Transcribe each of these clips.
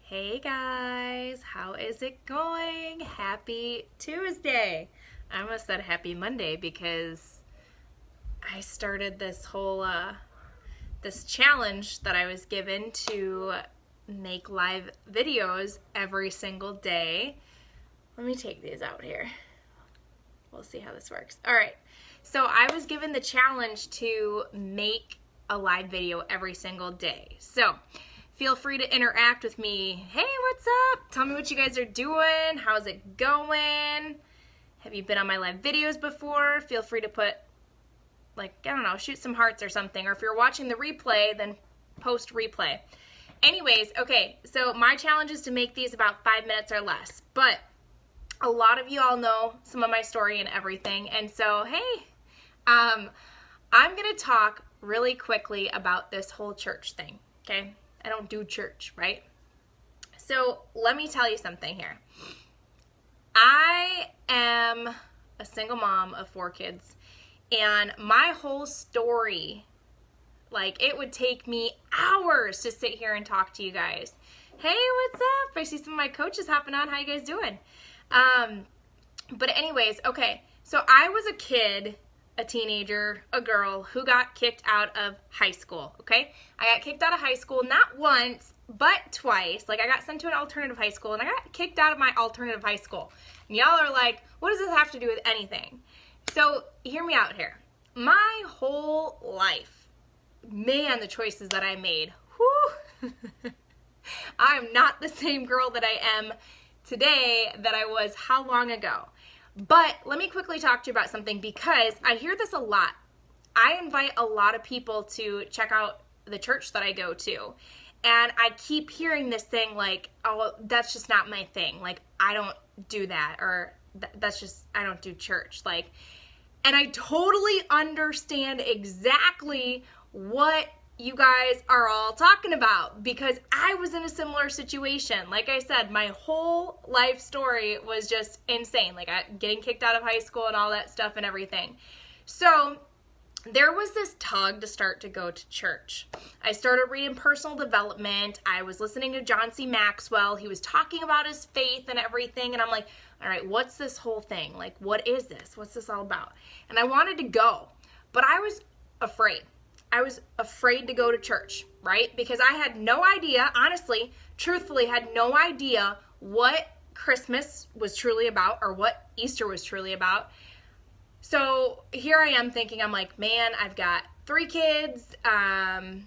Hey guys, how is it going? Happy Tuesday. I almost said happy Monday because I started this whole this challenge that I was given to make live videos every single day. Let me take these out here. We'll see how this works. All right. So I was given the challenge to make a live video every single day. So feel free to interact with me. Hey, what's up? Tell me what you guys are doing. How's it going? Have you been on my live videos before? Feel free to put, I don't know, shoot some hearts or something. Or if you're watching the replay, then post replay. Anyways, okay, so my challenge is to make these about 5 minutes or less. But a lot of you all know some of my story and everything. And so, hey, I'm going to talk really quickly about this whole church thing, okay? I don't do church, right? So let me tell you something here. I am a single mom of 4 kids, and my whole story, it would take me hours to sit here and talk to you guys. Hey, what's up? I see some of my coaches hopping on. How you guys doing? But anyways, okay, so I was a kid, a teenager, a girl who got kicked out of high school, okay? I got kicked out of high school not once, but twice. I got sent to an alternative high school, and I got kicked out of my alternative high school. And y'all are like, what does this have to do with anything? So hear me out here. My whole life, man, the choices that I made, whew, I'm not the same girl that I am today that I was how long ago. But let me quickly talk to you about something, because I hear this a lot. I invite a lot of people to check out the church that I go to. And I keep hearing this thing oh, that's just not my thing. I don't do that. Or that's just, I don't do church. And I totally understand exactly what you guys are all talking about, because I was in a similar situation. Like I said, my whole life story was just insane. Getting kicked out of high school and all that stuff and everything. So there was this tug to start to go to church. I started reading personal development. I was listening to John C. Maxwell. He was talking about his faith and everything. And I'm like, all right, what's this whole thing? What is this? What's this all about? And I wanted to go, but I was afraid. I was afraid to go to church, right? Because I had no idea, honestly, truthfully, had no idea what Christmas was truly about or what Easter was truly about. So here I am thinking, I'm like, man, I've got 3 kids, 3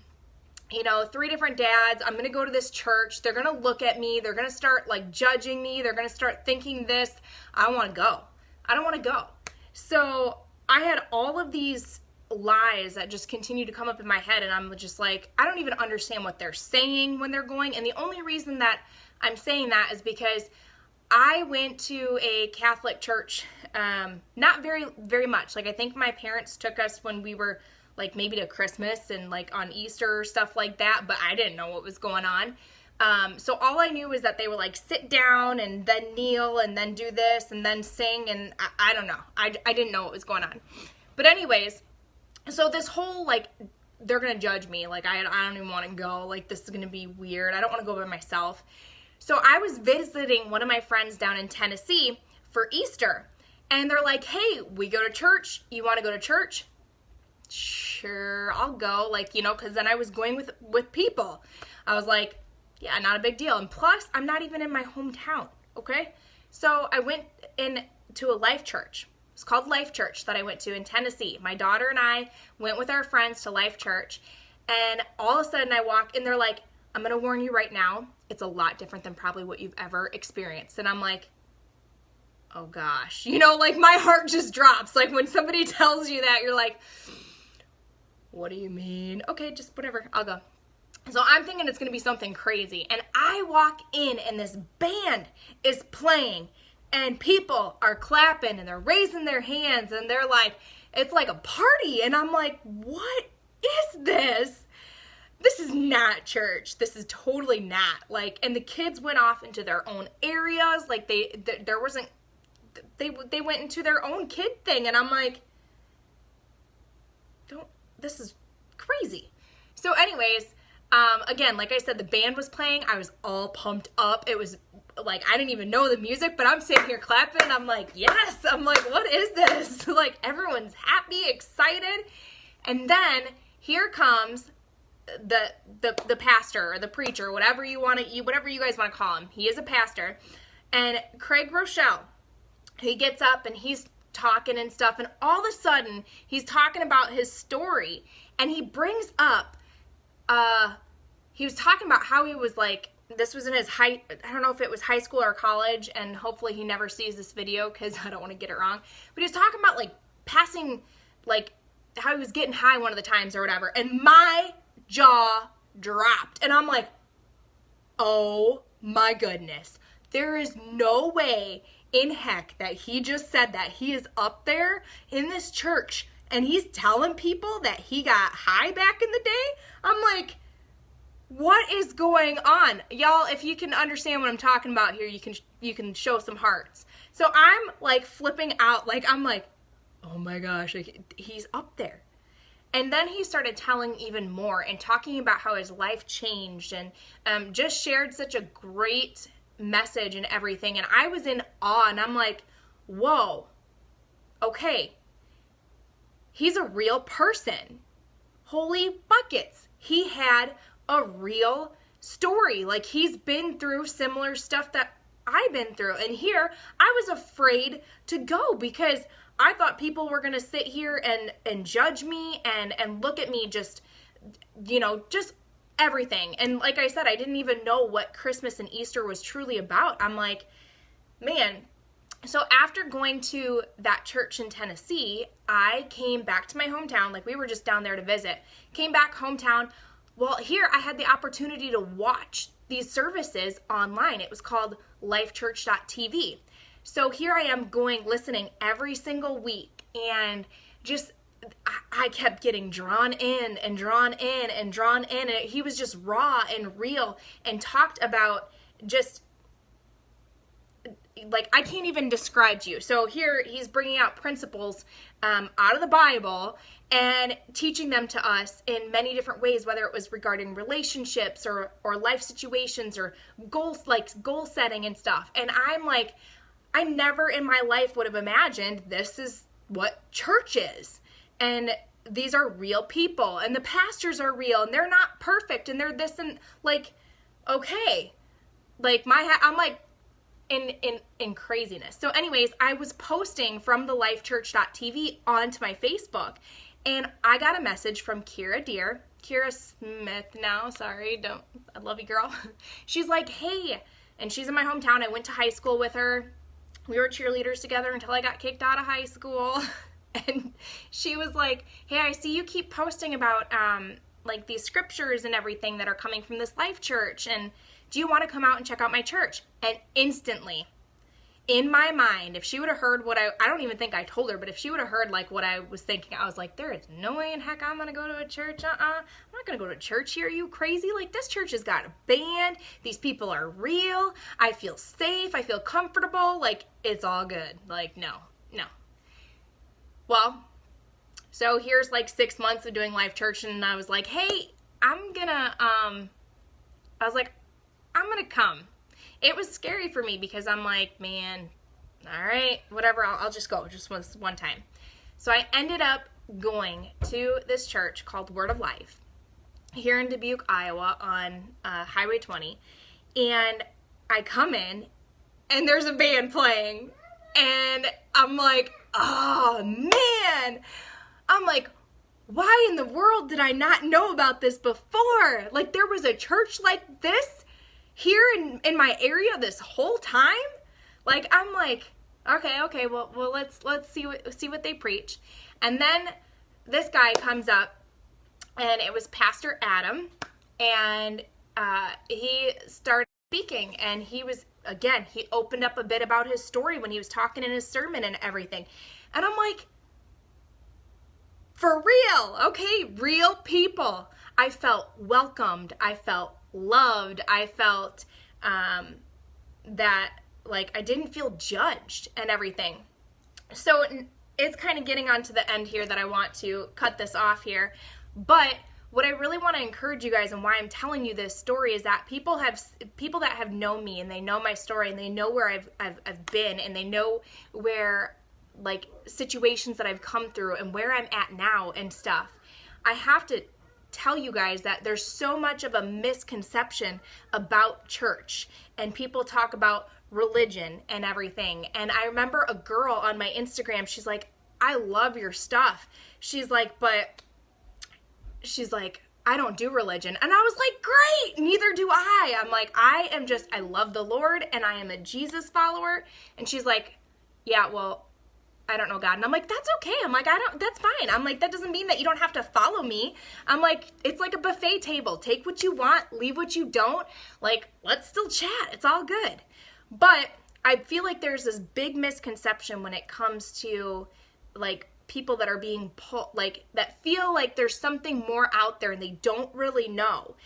different dads. I'm going to go to this church. They're going to look at me. They're going to start judging me. They're going to start thinking this. I don't want to go. I don't want to go. So I had all of these lies that just continue to come up in my head, and I'm just I don't even understand what they're saying when they're going. And the only reason that I'm saying that is because I went to a Catholic church, not very, very much. I think my parents took us when we were maybe to Christmas and on Easter or stuff like that, but I didn't know what was going on. So all I knew was that they were sit down and then kneel and then do this and then sing, and I don't know. I didn't know what was going on. But anyways, so this whole, they're going to judge me. I don't even want to go. This is going to be weird. I don't want to go by myself. So I was visiting one of my friends down in Tennessee for Easter. And they're like, hey, we go to church. You want to go to church? Sure, I'll go. Because then I was going with people. I was like, yeah, not a big deal. And plus, I'm not even in my hometown, okay? So I went into a Life Church. It's called Life Church that I went to in Tennessee. My daughter and I went with our friends to Life Church, and all of a sudden I walk in, they're like, I'm going to warn you right now, it's a lot different than probably what you've ever experienced. And I'm like, oh gosh, my heart just drops. When somebody tells you that, you're like, what do you mean? Okay, just whatever, I'll go. So I'm thinking it's going to be something crazy. And I walk in, and this band is playing, and people are clapping, and they're raising their hands, and they're it's like a party. And I'm like, what is this? This is not church. This is totally not. And the kids went off into their own areas. They went into their own kid thing. And I'm like, this is crazy. So anyways, Again, like I said, the band was playing. I was all pumped up. It was like, I didn't even know the music, but I'm sitting here clapping. I'm like, yes. I'm like, what is this? Like, everyone's happy, excited. And then here comes the pastor or the preacher, whatever you guys want to call him. He is a pastor. And Craig Rochelle, he gets up and he's talking and stuff. And all of a sudden, he's talking about his story. And he brings up, he was talking about how he was like, this was in his I don't know if it was high school or college, and hopefully he never sees this video because I don't want to get it wrong. But he was talking about like passing, like how he was getting high one of the times or whatever. And my jaw dropped. And I'm like, oh my goodness. There is no way in heck that he just said that. He is up there in this church and he's telling people that he got high back in the day. I'm like, what is going on? Y'all, if you can understand what I'm talking about here, you can show some hearts. So I'm like flipping out, like I'm like, oh my gosh, like, he's up there. And then he started telling even more and talking about how his life changed and just shared such a great message and everything. And I was in awe and I'm like, whoa, okay, he's a real person. Holy buckets. He had a real story. Like, he's been through similar stuff that I've been through. And here I was afraid to go because I thought people were going to sit here and judge me and look at me just, just everything. And like I said, I didn't even know what Christmas and Easter was truly about. I'm like, man. So after going to that church in Tennessee, I came back to my hometown. Like, we were just down there to visit. Came back hometown. Well, here I had the opportunity to watch these services online. It was called lifechurch.tv. So here I am listening every single week, and just I kept getting drawn in and drawn in and drawn in. And he was just raw and real and talked about just like, I can't even describe to you. So here he's bringing out principles out of the Bible and teaching them to us in many different ways, whether it was regarding relationships or life situations or goals, like goal setting and stuff. And I'm like, I never in my life would have imagined this is what church is. And these are real people and the pastors are real and they're not perfect and they're this and like, okay, like I'm like, in craziness. So anyways, I was posting from the lifechurch.tv onto my Facebook, and I got a message from Kira Smith now, sorry, I love you, girl. She's like, hey, and she's in my hometown. I went to high school with her. We were cheerleaders together until I got kicked out of high school. And she was like, hey, I see you keep posting about like these scriptures and everything that are coming from this Life Church, and do you want to come out and check out my church? And instantly, in my mind, if she would have heard what I don't even think I told her, but if she would have heard like what I was thinking, I was like, there is no way in heck I'm going to go to a church. I'm not going to go to church here. Are you crazy? Like, this church has got a band. These people are real. I feel safe. I feel comfortable. Like, it's all good. Like, no. Well, so here's like 6 months of doing Life Church, and I was like, hey, I'm going to come. It was scary for me because I'm like, man, all right, whatever, I'll just go just one time. So I ended up going to this church called Word of Life here in Dubuque, Iowa on Highway 20. And I come in and there's a band playing and I'm like, oh man, I'm like, why in the world did I not know about this before? Like, there was a church like this here in my area this whole time? Like, I'm like, okay, well let's see what they preach. And then this guy comes up, and it was Pastor Adam, and he started speaking, and he opened up a bit about his story when he was talking in his sermon and everything. And I'm like, for real, okay, real people. I felt welcomed. I felt loved. I felt that, like, I didn't feel judged and everything. So it's kind of getting on to the end here that I want to cut this off here. But what I really want to encourage you guys, and why I'm telling you this story, is that people that have known me, and they know my story, and they know where I've been, and they know where, like, situations that I've come through and where I'm at now and stuff. I have to tell you guys that there's so much of a misconception about church, and people talk about religion and everything. And I remember a girl on my Instagram, she's like, I love your stuff. She's like, I don't do religion. And I was like, great, neither do I. I'm like, I love the Lord, and I am a Jesus follower. And she's like, yeah, well, I don't know God. And I'm like, that's okay. I'm like, that's fine. I'm like, that doesn't mean that you don't have to follow me. I'm like, it's like a buffet table. Take what you want, leave what you don't. Like, let's still chat. It's all good. But I feel like there's this big misconception when it comes to, like, people that are being that feel like there's something more out there and they don't really know.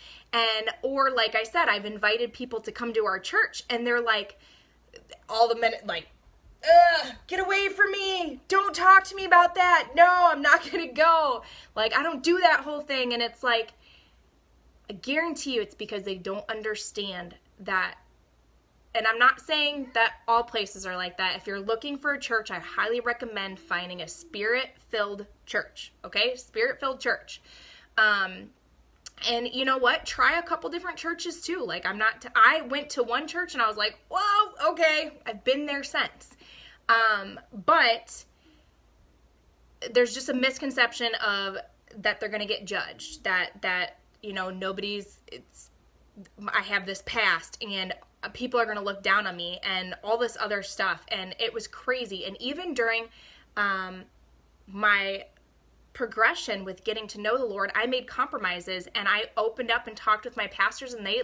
Or like I said, I've invited people to come to our church, and they're like, all the minute, like, get away from me. Don't talk to me about that. No, I'm not going to go. Like, I don't do that whole thing. And it's like, I guarantee you it's because they don't understand that. And I'm not saying that all places are like that. If you're looking for a church, I highly recommend finding a spirit-filled church. Okay? Spirit-filled church. And you know what? Try a couple different churches too. Like, I went to one church and I was like, whoa, okay. I've been there since. But there's just a misconception of that they're going to get judged, that, you know, I have this past and people are going to look down on me and all this other stuff. And it was crazy. And even during, my progression with getting to know the Lord, I made compromises, and I opened up and talked with my pastors, and they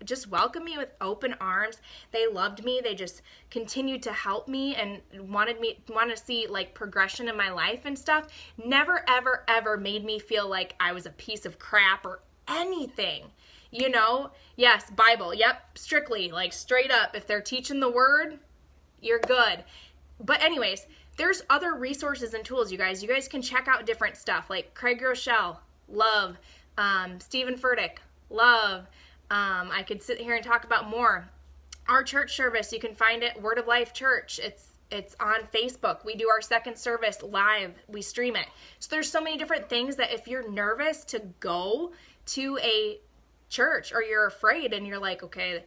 just welcomed me with open arms. They loved me. They just continued to help me and wanted to see, like, progression in my life and stuff. Never, ever, ever made me feel like I was a piece of crap or anything. You know? Yes, Bible. Yep, strictly, like, straight up. If they're teaching the word, you're good. But anyways, there's other resources and tools, you guys. You guys can check out different stuff, like Craig Rochelle, love. Stephen Furtick, love. I could sit here and talk about more. Our church service, you can find it, Word of Life Church. It's on Facebook. We do our second service live. We stream it. So there's so many different things that if you're nervous to go to a church, or you're afraid and you're like, okay,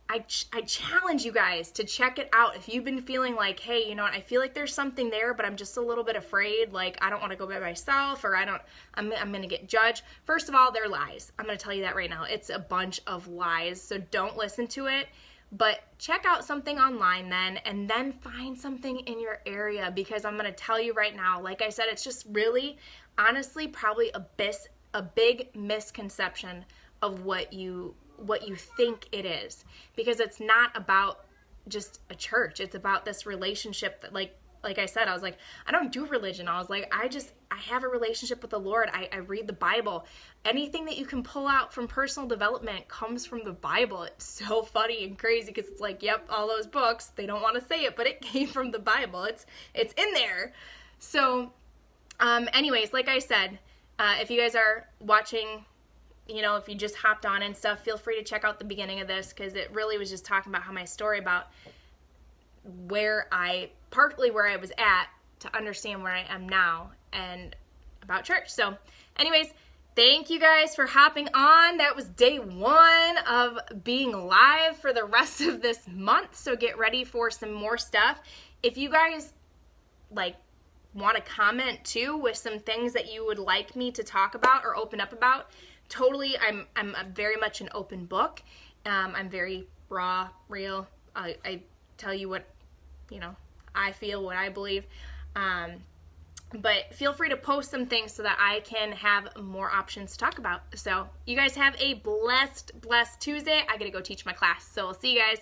I challenge you guys to check it out. If you've been feeling like, hey, you know what, I feel like there's something there, but I'm just a little bit afraid. Like, I don't want to go by myself, or I'm going to get judged. First of all, they're lies. I'm going to tell you that right now. It's a bunch of lies. So don't listen to it, but check out something online then, and then find something in your area, because I'm going to tell you right now, like I said, it's just really, honestly, probably a big misconception of what you think it is, because it's not about just a church. It's about this relationship that, like I said, I was like, I don't do religion. I was like, I have a relationship with the Lord. I read the Bible. Anything that you can pull out from personal development comes from the Bible. It's so funny and crazy, because it's like, yep, all those books, they don't want to say it, but it came from the Bible. It's in there. So anyways, like I said, if you guys are watching, you know, if you just hopped on and stuff, feel free to check out the beginning of this, because it really was just talking about how my story about partly where I was at to understand where I am now, and about church. So anyways, thank you guys for hopping on. That was day 1 of being live for the rest of this month. So get ready for some more stuff. If you guys want to comment too with some things that you would like me to talk about or open up about, totally, I'm very much an open book. I'm very raw, real. I tell you what, you know, I feel, what I believe. But feel free to post some things so that I can have more options to talk about. So you guys have a blessed Tuesday. I got to go teach my class. So we'll see you guys.